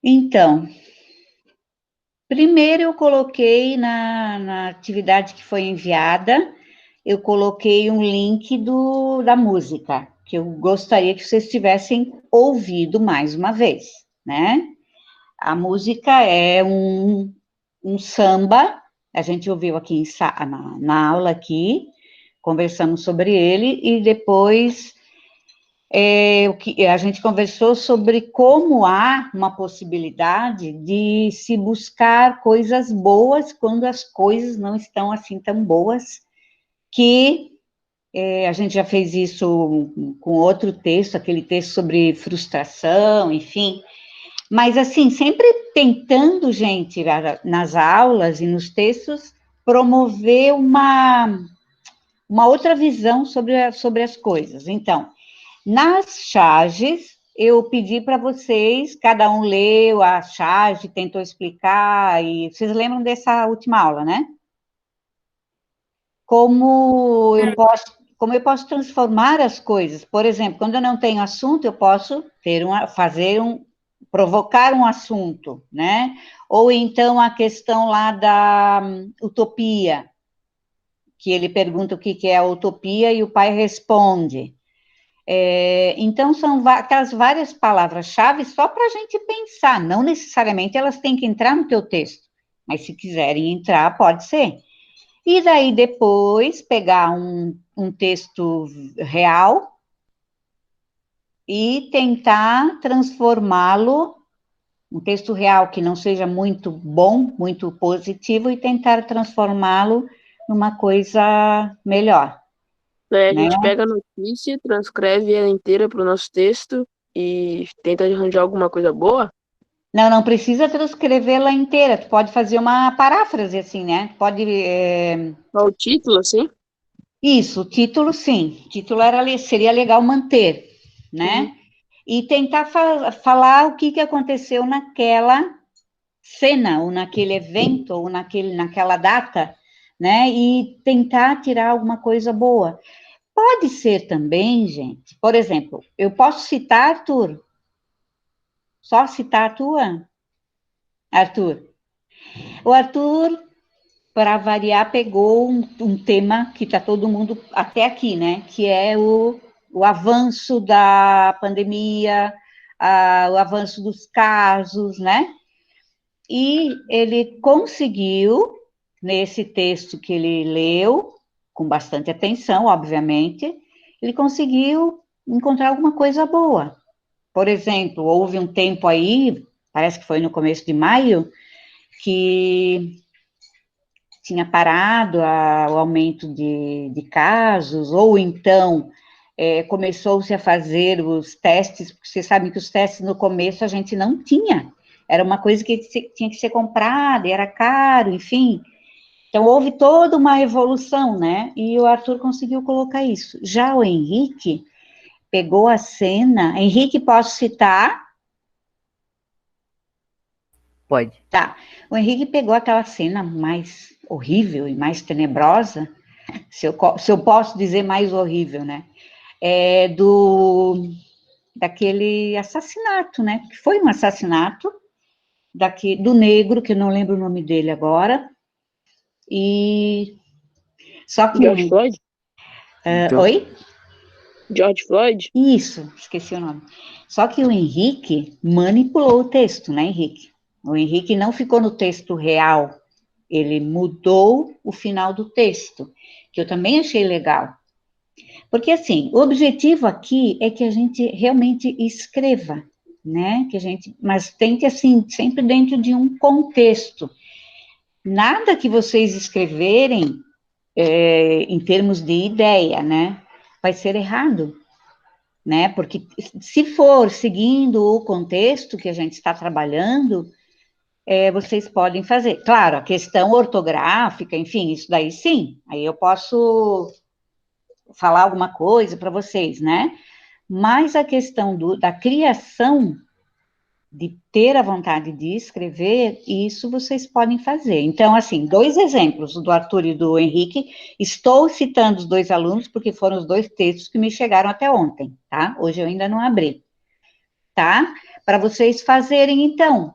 Então, primeiro eu coloquei na atividade que foi enviada, eu coloquei um link da música, que eu gostaria que vocês tivessem ouvido mais uma vez, né? A música é um samba, a gente ouviu aqui na aula aqui, conversamos sobre ele, e depois o que a gente conversou sobre como há uma possibilidade de se buscar coisas boas quando as coisas não estão assim tão boas, que a gente já fez isso com outro texto, aquele texto sobre frustração, enfim, mas assim, sempre tentando, gente, nas aulas e nos textos, promover uma outra visão sobre as coisas. Então, nas charges, eu pedi para vocês, cada um leu a charge, tentou explicar, e vocês lembram dessa última aula, né? Como eu posso transformar as coisas. Por exemplo, quando eu não tenho assunto, eu posso provocar um assunto, né? Ou então a questão lá da utopia, que ele pergunta o que é a utopia e o pai responde. Então, são aquelas várias palavras-chave só para a gente pensar, não necessariamente elas têm que entrar no teu texto, mas se quiserem entrar, pode ser. E daí, depois, pegar um texto real e tentar transformá-lo, um texto real que não seja muito bom, muito positivo, e tentar transformá-lo numa coisa melhor, Daí a né? gente pega a notícia, transcreve ela inteira para o nosso texto e tenta arranjar alguma coisa boa. Não precisa transcrevê-la inteira, tu pode fazer uma paráfrase assim, né? Pode, Qual o título, assim? isso, o título sim, o título seria legal manter, Uhum. né? E tentar falar o que aconteceu naquela cena, ou naquele evento, ou naquela data, né? E tentar tirar alguma coisa boa. Pode ser também, gente, por exemplo, eu posso citar, Arthur, só citar a tua, Arthur. O Arthur, para variar, pegou um tema que está todo mundo até aqui, né? Que é o avanço da pandemia, o avanço dos casos, né? E ele conseguiu, nesse texto que ele leu, com bastante atenção, obviamente, ele conseguiu encontrar alguma coisa boa. Por exemplo, houve um tempo aí, parece que foi no começo de maio, que tinha parado o aumento de casos, ou então começou-se a fazer os testes, porque vocês sabem que os testes no começo a gente não tinha, era uma coisa que tinha que ser comprada, e era caro, enfim. Então, houve toda uma revolução, né? E o Arthur conseguiu colocar isso. Já o Henrique pegou a cena. Henrique, posso citar? Pode. Tá. O Henrique pegou aquela cena mais horrível e mais tenebrosa, se eu posso dizer mais horrível, né? Daquele assassinato, né? Que foi um assassinato do negro, que eu não lembro o nome dele agora, e só que George Floyd? Então, oi? George Floyd? Isso, esqueci o nome. Só que o Henrique manipulou o texto, né, Henrique? O Henrique não ficou no texto real, ele mudou o final do texto, que eu também achei legal. Porque, assim, o objetivo aqui é que a gente realmente escreva, né? Mas tem que, assim, sempre dentro de um contexto. Nada que vocês escreverem, em termos de ideia, né? Vai ser errado, né? Porque se for seguindo o contexto que a gente está trabalhando, vocês podem fazer. Claro, a questão ortográfica, enfim, isso daí sim, aí eu posso falar alguma coisa para vocês, né? Mas a questão da criação, de ter a vontade de escrever, isso vocês podem fazer. Então, assim, dois exemplos, o do Arthur e do Henrique, estou citando os dois alunos, porque foram os dois textos que me chegaram até ontem, tá? Hoje eu ainda não abri, tá? para vocês fazerem, então.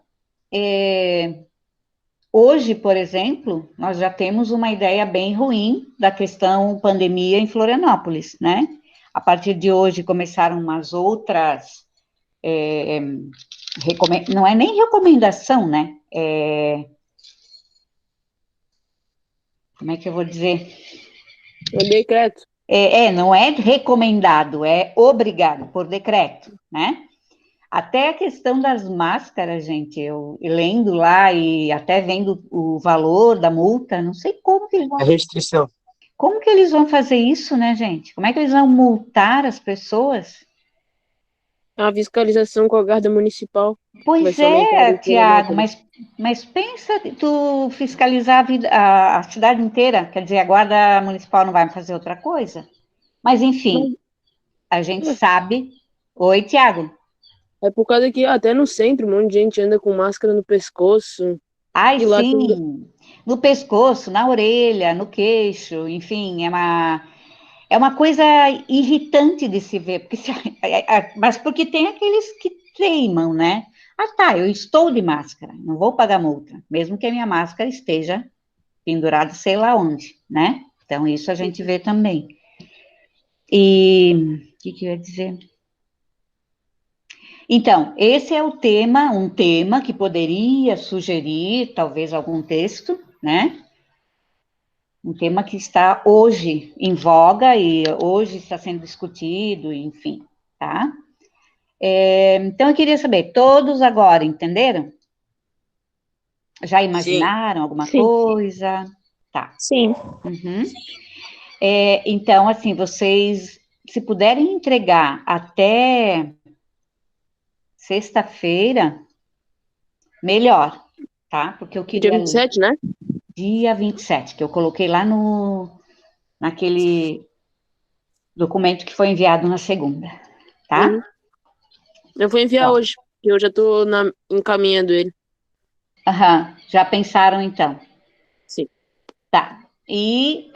Hoje, por exemplo, nós já temos uma ideia bem ruim da questão pandemia em Florianópolis, né? A partir de hoje começaram umas outras, não é nem recomendação, né? Como é que eu vou dizer? É decreto. Não é recomendado, é obrigado por decreto, né? Até a questão das máscaras, gente, eu lendo lá e até vendo o valor da multa, não sei A restrição. como que eles vão fazer isso, né, gente? Como é que eles vão multar as pessoas? É uma fiscalização com a Guarda Municipal. Vai Pois ser aumentada é, em Tiago, Florianópolis. mas pensa tu fiscalizar a cidade inteira, quer dizer, a Guarda Municipal não vai fazer outra coisa? Mas, enfim, a gente Mas, sabe. Oi, Tiago. é por causa que até no centro um monte de gente anda com máscara no pescoço. Ai, E lá tem. sim, no pescoço, na orelha, no queixo, enfim, é uma coisa irritante de se ver, porque mas porque tem aqueles que teimam, né? Ah, tá, eu estou de máscara, não vou pagar multa, mesmo que a minha máscara esteja pendurada sei lá onde, né? Então, isso a gente vê também. E o que eu ia dizer? Então, esse é o tema, um tema que poderia sugerir, talvez, algum texto, né? Um tema que está hoje em voga e hoje está sendo discutido, enfim, tá? Então, eu queria saber, todos agora entenderam? Já Sim. imaginaram alguma Sim. coisa? Tá. Sim. Uhum. Então, assim, vocês, se puderem entregar até sexta-feira, melhor, tá? Porque eu Dia queria 27, né? dia 27, que eu coloquei lá naquele documento que foi enviado na segunda, tá? Uhum. Eu vou enviar Então, hoje, que eu já tô encaminhando ele. já pensaram então? Sim. Tá. E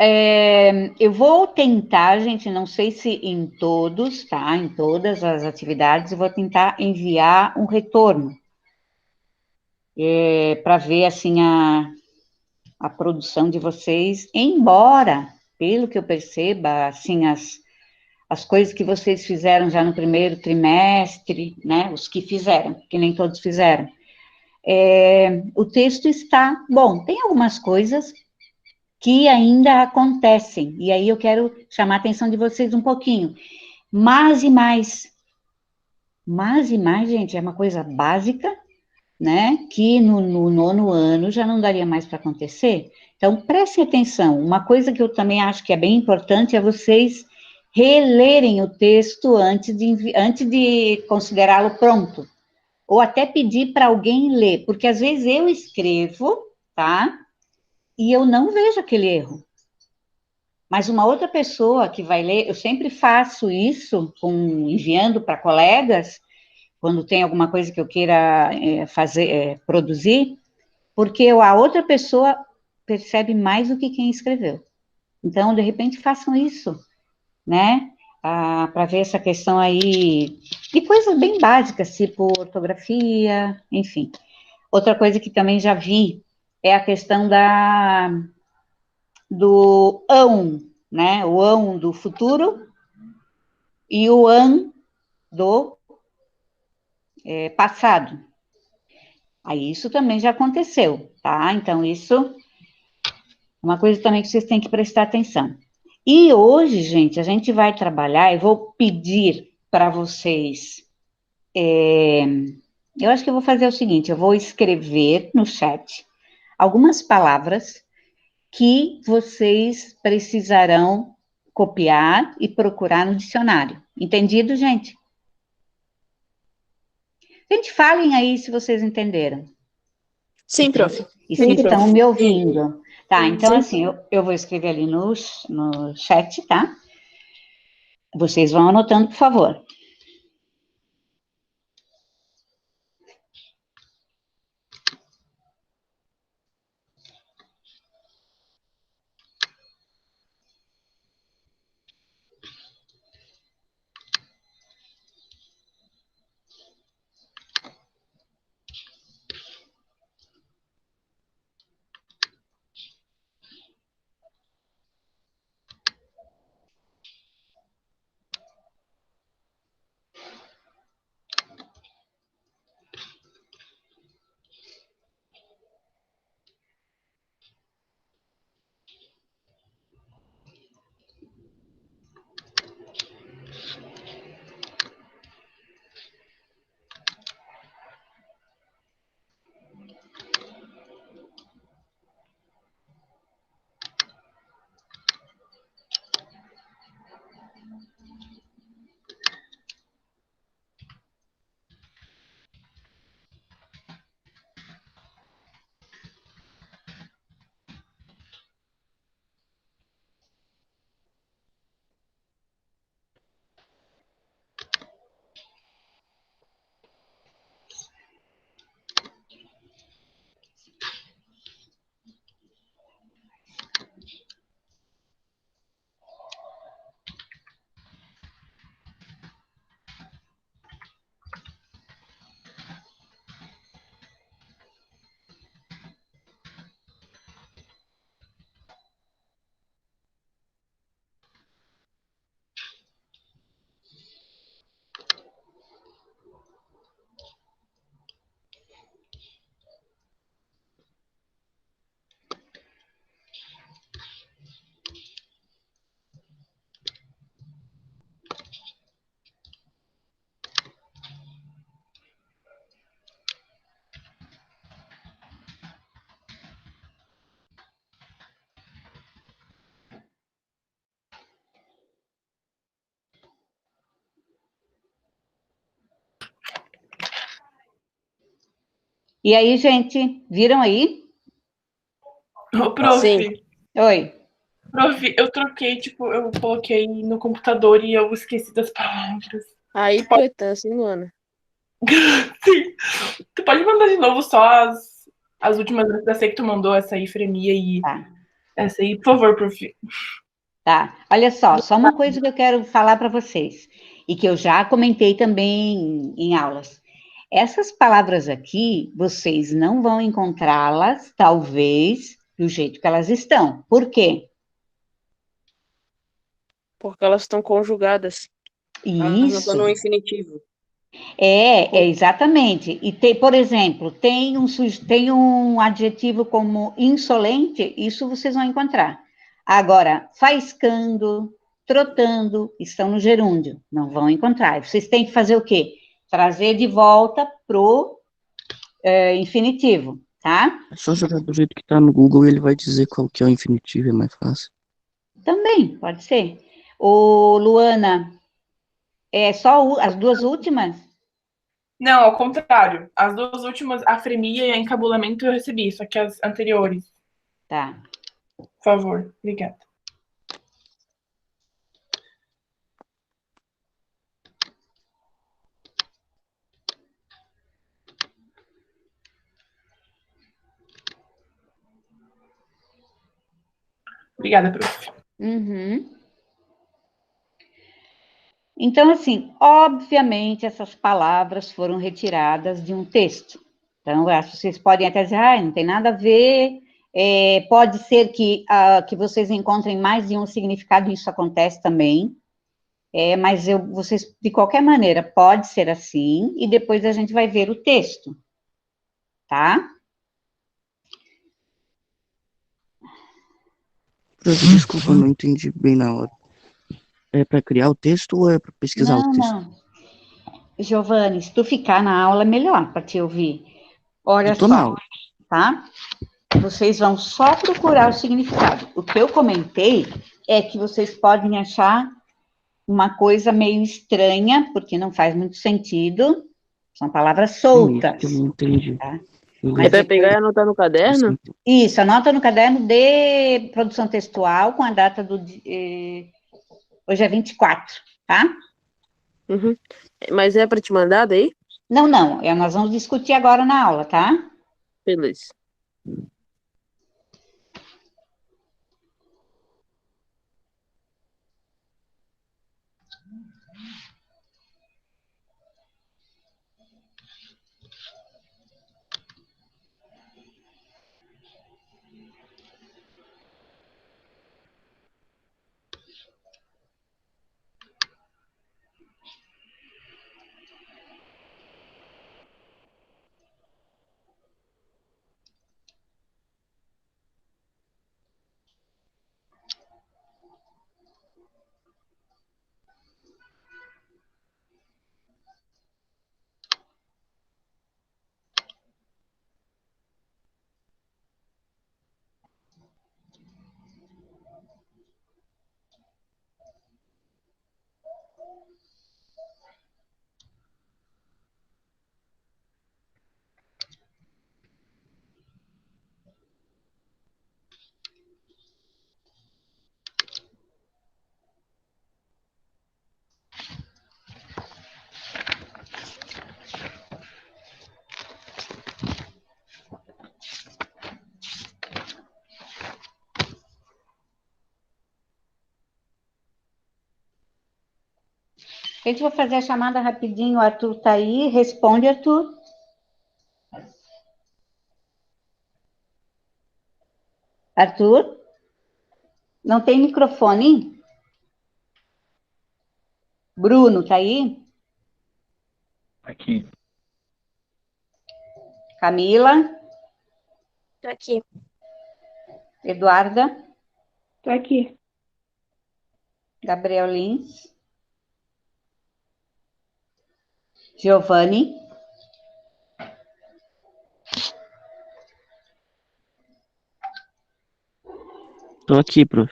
eu vou tentar, gente, não sei se em todos, tá? Em todas as atividades, eu vou tentar enviar um retorno para ver assim a produção de vocês, embora, pelo que eu perceba, assim, as coisas que vocês fizeram já no primeiro trimestre, né? Os que fizeram, que nem todos fizeram. O texto está bom, tem algumas coisas que ainda acontecem, e aí eu quero chamar a atenção de vocês um pouquinho. Mas e mais. Mas e mais, gente, é uma coisa básica, né? Que no nono ano já não daria mais para acontecer. Então, prestem atenção. Uma coisa que eu também acho que é bem importante é vocês relerem o texto antes de considerá-lo pronto. Ou até pedir para alguém ler, porque às vezes eu escrevo, tá? E eu não vejo aquele erro. Mas uma outra pessoa que vai ler, eu sempre faço isso enviando para colegas, quando tem alguma coisa que eu queira produzir, porque a outra pessoa percebe mais do que quem escreveu. Então, de repente, façam isso, né? Para ver essa questão aí de coisas bem básicas, tipo ortografia, enfim. Outra coisa que também já vi é a questão do ão, né? O ão do futuro e o an do passado. Aí isso também já aconteceu, tá? Então, isso é uma coisa também que vocês têm que prestar atenção. E hoje, gente, a gente vai trabalhar, eu vou pedir para vocês, eu acho que eu vou fazer o seguinte, eu vou escrever no chat algumas palavras que vocês precisarão copiar e procurar no dicionário. Entendido, gente? Gente, falem aí se vocês entenderam. Sim, prof. E se Sim, estão prof. me ouvindo. Tá, então Sim. assim, eu vou escrever ali no chat, tá? Vocês vão anotando, por favor. E aí, gente, viram aí? Ô, prof, Sim. Oi. prof, eu troquei, tipo, eu coloquei no computador e eu esqueci das palavras. Aí tu é assim, Luana. Sim. Tu pode mandar de novo só as últimas vezes da que tu mandou, essa aí, Fremia e Tá. essa aí, por favor, prof. Tá, olha só uma coisa que eu quero falar para vocês, e que eu já comentei também em aulas. Essas palavras aqui, vocês não vão encontrá-las, talvez, do jeito que elas estão. Por quê? Porque elas estão conjugadas. Elas não estão Isso, no infinitivo. exatamente. E tem, por exemplo, tem um adjetivo como insolente, isso vocês vão encontrar. Agora, faiscando, trotando, estão no gerúndio, não vão encontrar. Vocês têm que fazer o quê? Trazer de volta pro infinitivo, tá? É só jogar do jeito que tá no Google e ele vai dizer qual que é o infinitivo, é mais fácil. Também, pode ser. Ô, Luana, é só as duas últimas? Não, ao contrário. As duas últimas, a Fremia e a encabulamento, eu recebi, só que as anteriores. Tá. Por favor, obrigada. Obrigada, prof. Uhum. Então, assim, obviamente, essas palavras foram retiradas de um texto. Então, eu acho que vocês podem até dizer, não tem nada a ver, pode ser que vocês encontrem mais de um significado, isso acontece também, mas vocês, de qualquer maneira, pode ser assim, e depois a gente vai ver o texto, tá? Prof, desculpa, eu não entendi bem na hora. É pra criar o texto ou é pra pesquisar o Não, texto? não. Giovanni, se tu ficar na aula, é melhor para te ouvir. Olha Eu tô na só, aula. tá? Vocês vão só procurar o significado. O que eu comentei é que vocês podem achar uma coisa meio estranha, porque não faz muito sentido, são palavras Isso que eu soltas, não entendi. tá? É Mas pra Beleza. pegar depois, e anotar no caderno? isso, anota no caderno de produção textual com a data hoje é 24, tá? Uhum. Mas é pra te mandar daí? Não, não, nós vamos discutir agora na aula, tá? Beleza. Gente, vou fazer a chamada rapidinho, o Arthur tá aí, responde, Arthur. Arthur? Não tem microfone? Bruno, tá aí? Aqui. Camila? Tô aqui. Eduarda? Tô aqui. Gabriel Lins? Giovanni? Tô aqui, prof.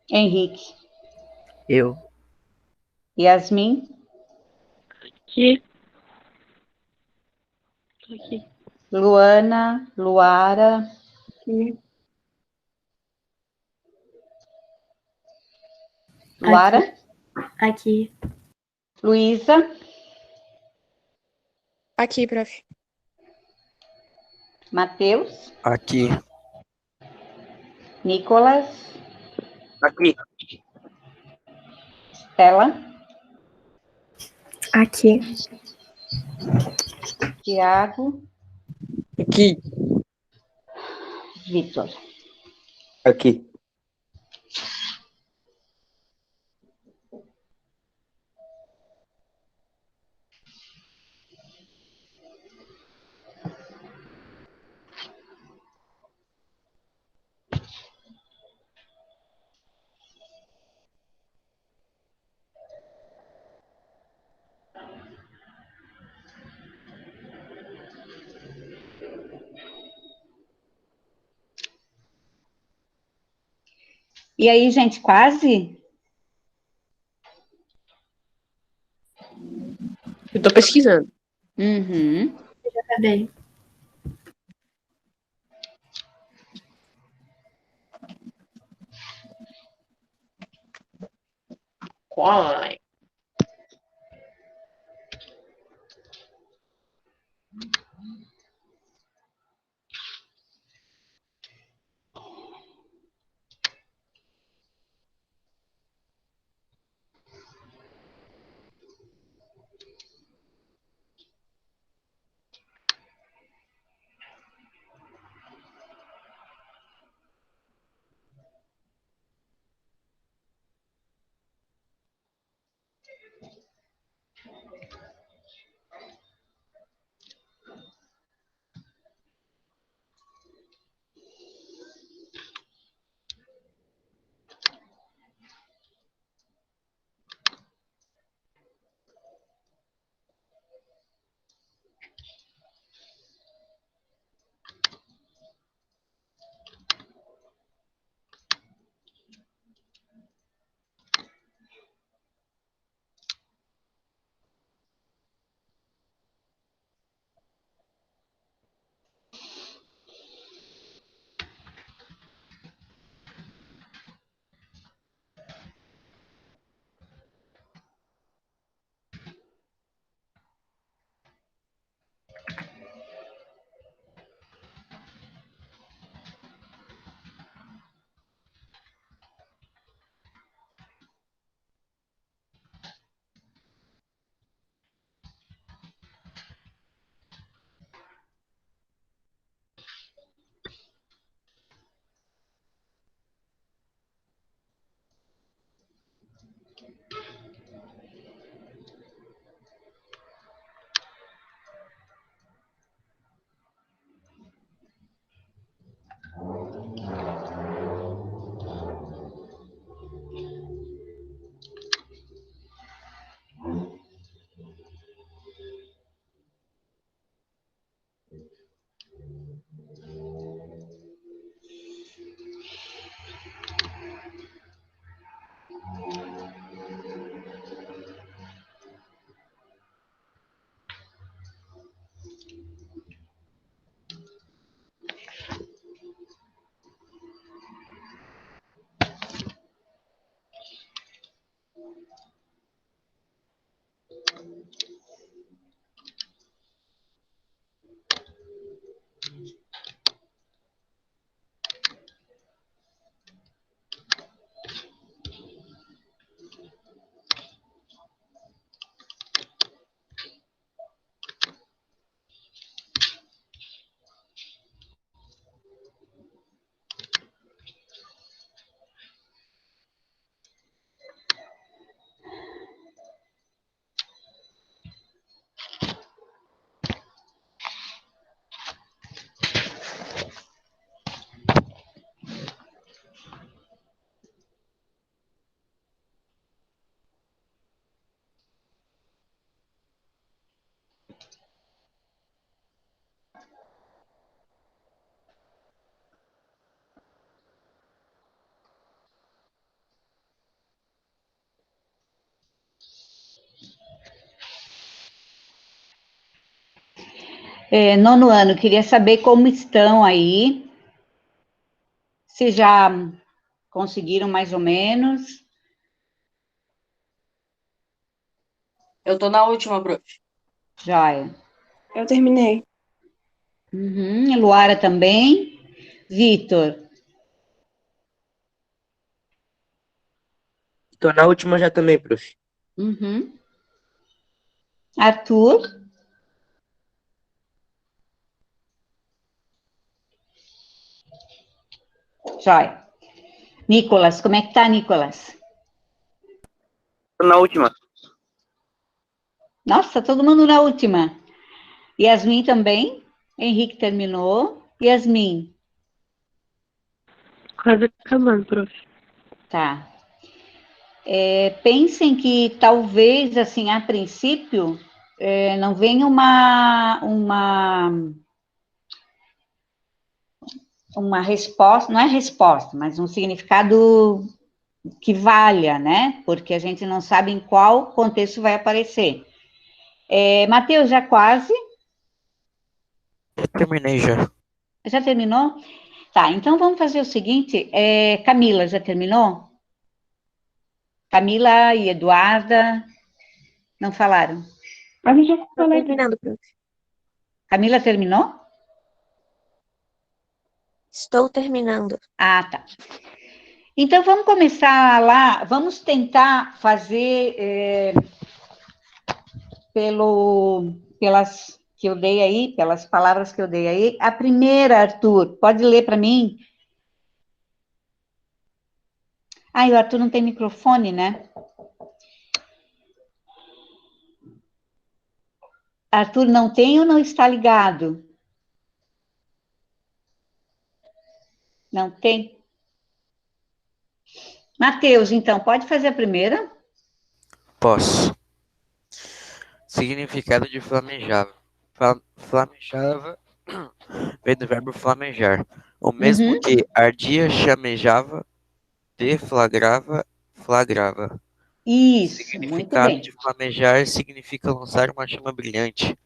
Henrique? Eu. Yasmin? Aqui. Tô aqui. Luana, Luara, Aqui. Luara, Aqui. Luísa, Aqui, prof. Matheus, Aqui. Nicolas, Aqui. Stella, Aqui. Tiago, Aqui. Vitor. Aqui. E aí, gente, quase? Eu tô pesquisando. Uhum. Cadê? Qual? Nono ano, queria saber como estão aí. Se já conseguiram mais ou menos. Eu tô na última, prof. Joia. Eu terminei. Uhum. Luara também. Vitor. Tô na última já também, prof. Uhum. Arthur. Joia. Nicolas, como é que tá, Nicolas? Tô na última. Nossa, todo mundo na última. Yasmin também. Henrique terminou. Yasmin. Quase acabando, prof. Tá. Pensem que talvez, assim, a princípio, não venha uma resposta, não é resposta, mas um significado que valha, né? Porque a gente não sabe em qual contexto vai aparecer. Matheus, já quase? Eu terminei já. Já terminou? Tá, então vamos fazer o seguinte, Camila, já terminou? Camila e Eduarda não falaram. Mas eu já Tô falei. terminando, prof. Camila terminou? Estou terminando. Ah, tá. Então vamos começar lá, vamos tentar fazer pelas que eu dei aí, pelas palavras que eu dei aí. A primeira, Arthur, pode ler para mim? Ah, e o Arthur não tem microfone, né? Arthur não tem ou não está ligado? Não tem? Matheus, então, pode fazer a primeira? Posso. Significado de flamejava. Flamejava vem do verbo flamejar. O mesmo Uhum. que ardia, chamejava, deflagrava, flagrava. Isso, muito Significado bem. de flamejar significa lançar uma chama brilhante,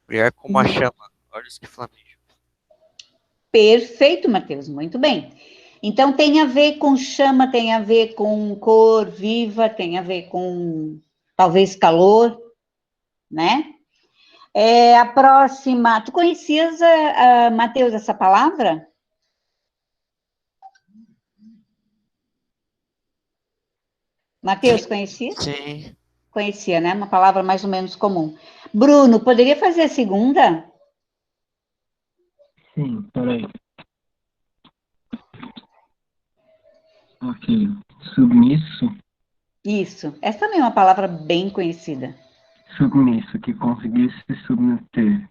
brilhar com uma chama, olhos que flamejam. Perfeito, Matheus, muito bem. Então, tem a ver com chama, tem a ver com cor viva, tem a ver com, talvez, calor, né? A próxima, tu conhecias, Matheus, essa palavra? Matheus, conhecia? Sim. Conhecia, né? Uma palavra mais ou menos comum. Bruno, poderia fazer a segunda? Sim, peraí. Ok. Submisso. Isso. Essa também é uma palavra bem conhecida. Submisso, que conseguir se submeter.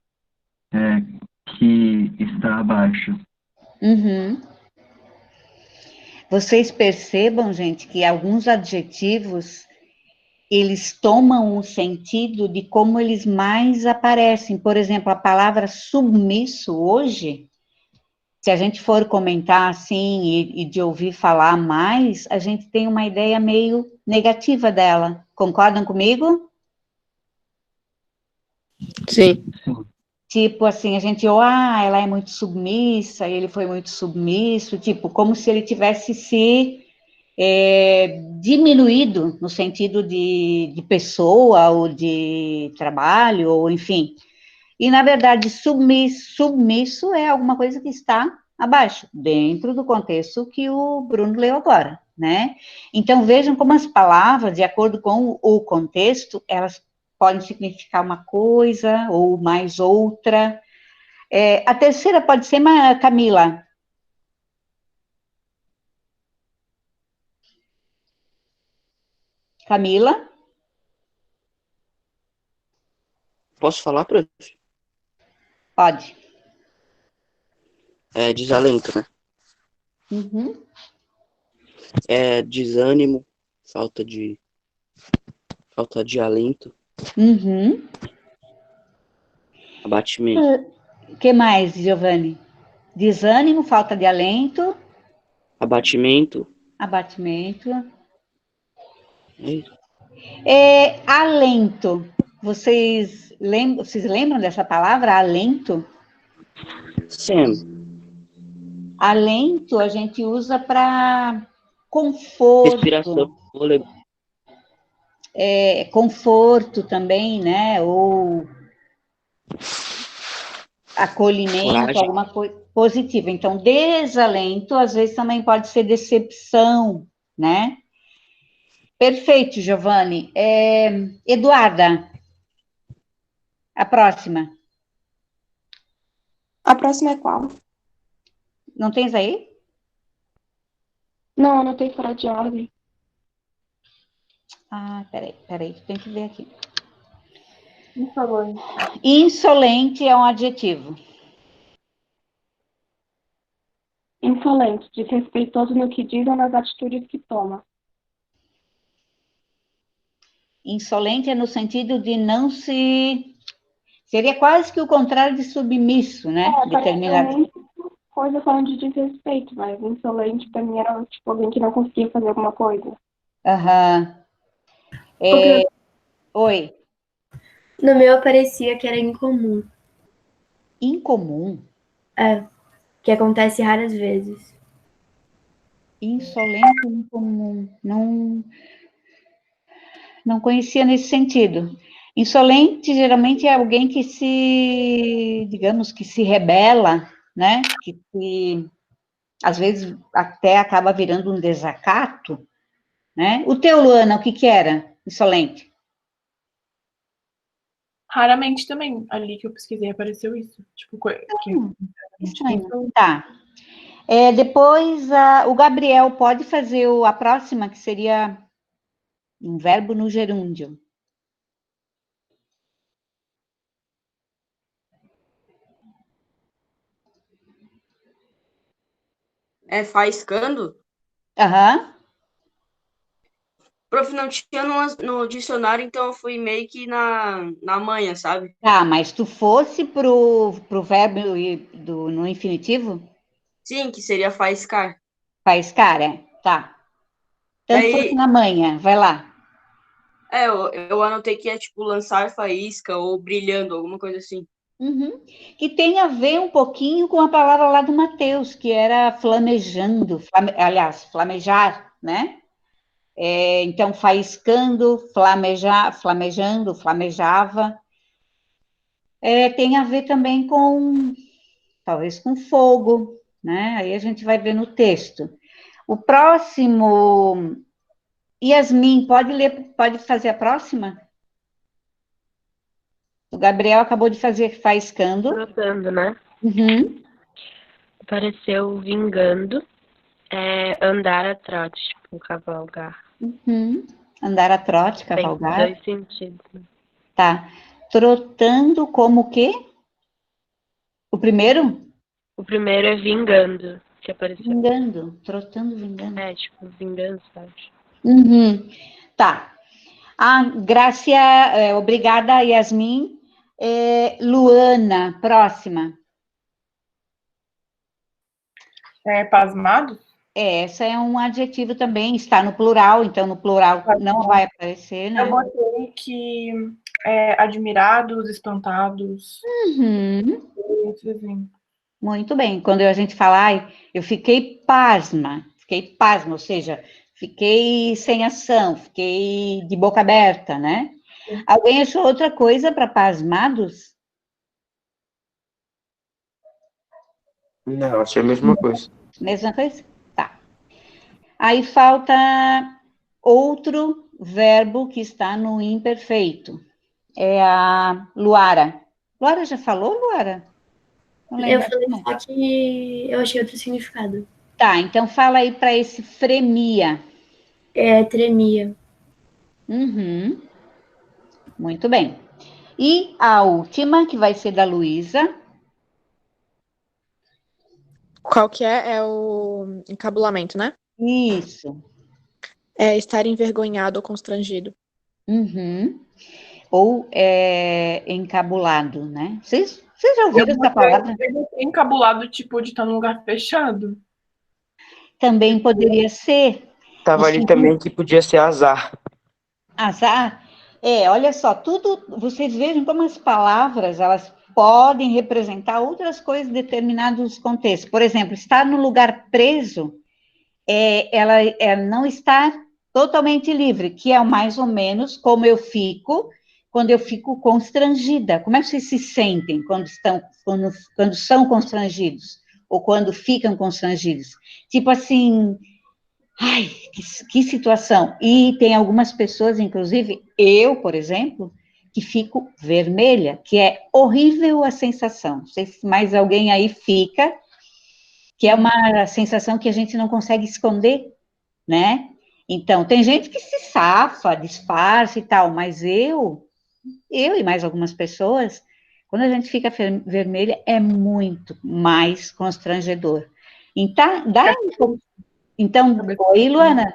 Que está abaixo. Uhum. Vocês percebam, gente, que alguns adjetivos eles tomam o sentido de como eles mais aparecem. Por exemplo, a palavra submisso hoje, se a gente for comentar assim e de ouvir falar mais, a gente tem uma ideia meio negativa dela. Concordam comigo? Sim. Sim. Tipo assim, a gente, ela é muito submissa, ele foi muito submisso, tipo, como se ele tivesse se diminuído no sentido de pessoa ou de trabalho, ou enfim. E, na verdade, submisso é alguma coisa que está abaixo, dentro do contexto que o Bruno leu agora, né? Então, vejam como as palavras, de acordo com o contexto, elas podem significar uma coisa ou mais outra. A terceira pode ser, Camila. Camila? Posso falar, prof? Pode. Desalento, né? Uhum. Desânimo, falta de alento, Uhum. abatimento. O que mais, Giovanni? Desânimo, falta de alento, Abatimento, abatimento. é isso. Alento. Vocês Vocês lembram dessa palavra, alento? Sim. Alento a gente usa para conforto. Respiração, fôlego. Conforto também, né? Ou acolhimento, Coragem. alguma coisa positiva. Então, desalento, às vezes, também pode ser decepção, né? Perfeito, Giovanni. Eduarda, a próxima. A próxima é qual? Não tens aí? Não, não tem fora de ordem. Ah, peraí, tem que ver aqui. Por favor. Insolente é um adjetivo. Insolente, desrespeitoso no que diz ou nas atitudes que toma. Insolente é no sentido de não se... Seria quase que o contrário de submisso, né? Determinado. Praticamente coisa falando de desrespeito, mas insolente pra mim era tipo alguém que não conseguia fazer alguma coisa. Aham. Oi. No meu aparecia que era incomum. Incomum. Que acontece raras vezes. Insolente, incomum. Não conhecia nesse sentido. Insolente geralmente é alguém que digamos, que se rebela, né? Que às vezes até acaba virando um desacato, né? O teu, Luana, o que era insolente? Raramente também, ali que eu pesquisei, apareceu isso. Tipo, Estranho. Tá. Depois, o Gabriel pode fazer a próxima, que seria um verbo no gerúndio. É faiscando? Aham. Prof, não tinha no dicionário, então eu fui meio que na manha, sabe? Tá, mas tu fosse pro verbo no infinitivo? Sim, que seria faiscar. Faiscar, Tá. Tanto fosse Daí, na manhã, vai lá. eu anotei que é tipo lançar faísca ou brilhando, alguma coisa assim. Uhum. Que tem a ver um pouquinho com a palavra lá do Mateus, que era flamejando, aliás, flamejar, né? Então, faiscando, flamejando, flamejava. Tem a ver também talvez com fogo, né? Aí a gente vai ver no texto. O próximo, Yasmin, pode fazer a próxima? O Gabriel acabou de fazer faiscando. Trotando, né? Uhum. Apareceu vingando. Andar a trote, tipo, cavalgar. Uhum. Andar a trote, Tem cavalgar. 2 sentidos. Né? Tá. Trotando como o quê? O primeiro? O primeiro é vingando, que apareceu. Vingando. Trotando, vingando. Tipo, vingança, sabe? Uhum. Tá. Gracia, obrigada, Yasmin. Luana, próxima. Pasmado? Essa é um adjetivo também, está no plural, então no plural não vai aparecer, né? Eu botei que admirados, espantados. Uhum. Assim. Muito bem. Quando a gente fala, eu fiquei pasma, ou seja, fiquei sem ação, fiquei de boca aberta, né? Alguém achou outra coisa para pasmados? Não, achei a mesma coisa. Mesma coisa? Tá. Aí falta outro verbo que está no imperfeito. É a Luara. Luara já falou, Luara? Não Eu lembro. falei só que eu achei outro significado. Tá, então fala aí para esse fremia. Tremia. Uhum. Muito bem. E a última, que vai ser da Luísa. Qual que é? É o encabulamento, né? Isso. É estar envergonhado ou constrangido. Uhum. Ou encabulado, né? Vocês já ouviram essa palavra? Encabulado, tipo, de estar num lugar fechado. Também poderia ser. Tava ali também que podia ser azar. Azar. Olha só, tudo, vocês vejam como as palavras, elas podem representar outras coisas em determinados contextos. Por exemplo, estar no lugar preso, ela não estar totalmente livre, que é mais ou menos como eu fico quando eu fico constrangida. Como é que vocês se sentem quando são constrangidos? Ou quando ficam constrangidos? Tipo assim, ai, que situação. E tem algumas pessoas, inclusive eu, por exemplo, que fico vermelha, que é horrível a sensação. Não sei se mais alguém aí fica, que é uma sensação que a gente não consegue esconder, né? Então, tem gente que se safa, disfarça e tal, mas eu e mais algumas pessoas, quando a gente fica vermelha, é muito mais constrangedor. Então, oi, Luana?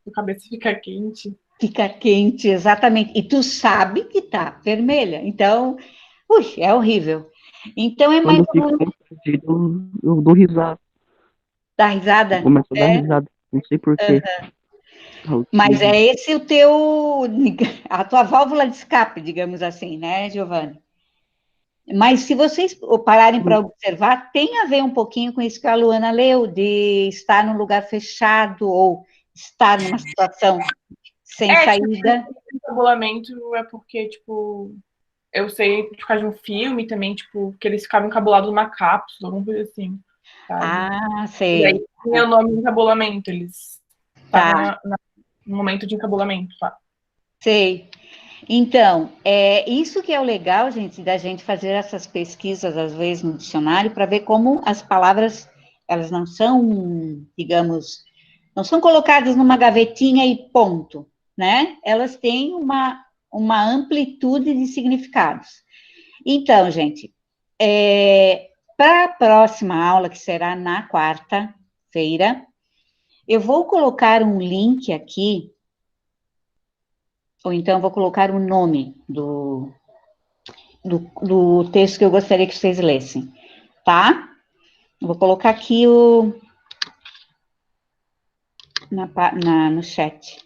A cabeça fica quente. Fica quente, exatamente. E tu sabe que tá vermelha. Então, é horrível. Então, é mais Quando eu ou fico menos constrangido, eu dou risada. da risada. Eu começo a dar risada. Não sei porquê. Mas é esse a tua válvula de escape, digamos assim, né, Giovanni? Mas se vocês pararem para observar, tem a ver um pouquinho com isso que a Luana leu, de estar num lugar fechado ou estar numa situação sem saída. Tipo, encabulamento é porque, tipo, eu sei por causa de um filme também, tipo, que eles ficavam encabulados numa cápsula, alguma coisa assim. Sabe? Ah, sei. E aí tinha o nome de encabulamento, eles estavam no momento de encabulamento, tá? Sei. Então, isso que é o legal, gente, da gente fazer essas pesquisas, às vezes, no dicionário, para ver como as palavras, elas não são, digamos, não são colocadas numa gavetinha e ponto, né? Elas têm uma amplitude de significados. Então, gente, para a próxima aula, que será na quarta-feira, eu vou colocar um link aqui, ou então vou colocar o nome do texto que eu gostaria que vocês lessem, tá? Vou colocar aqui no chat.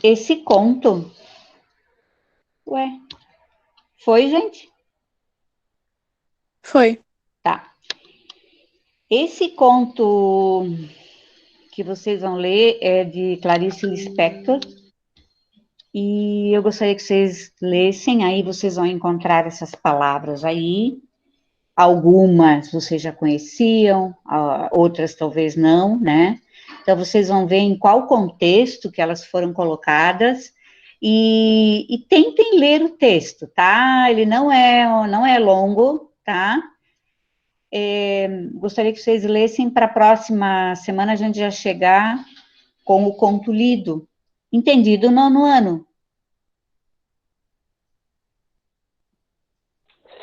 Esse conto... Ué, foi, gente? Foi. Tá. Esse conto que vocês vão ler é de Clarice Lispector, e eu gostaria que vocês lessem, aí vocês vão encontrar essas palavras aí, algumas vocês já conheciam, outras talvez não, né? Então, vocês vão ver em qual contexto que elas foram colocadas, e tentem ler o texto, tá? Ele não é longo, tá? Gostaria que vocês lessem para a próxima semana, a gente já chegar com o conto lido. Entendido, nono ano?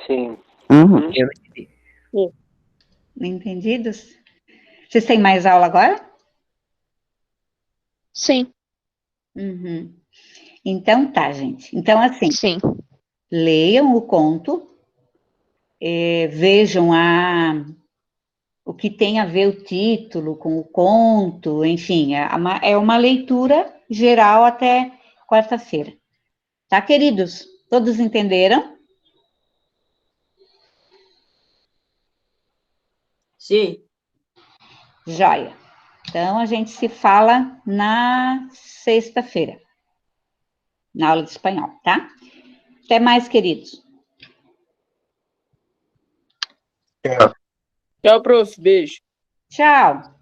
Sim. Uhum. Eu entendi. Entendidos? Vocês têm mais aula agora? Sim. Uhum. Então tá, gente. Então, assim, Sim. leiam o conto, vejam o que tem a ver o título com o conto, enfim, é uma leitura geral até quarta-feira. Tá, queridos? Todos entenderam? Sim. Joia. Então, a gente se fala na sexta-feira, na aula de espanhol, tá? Até mais, queridos. Tchau. Tchau, prof. Beijo. Tchau.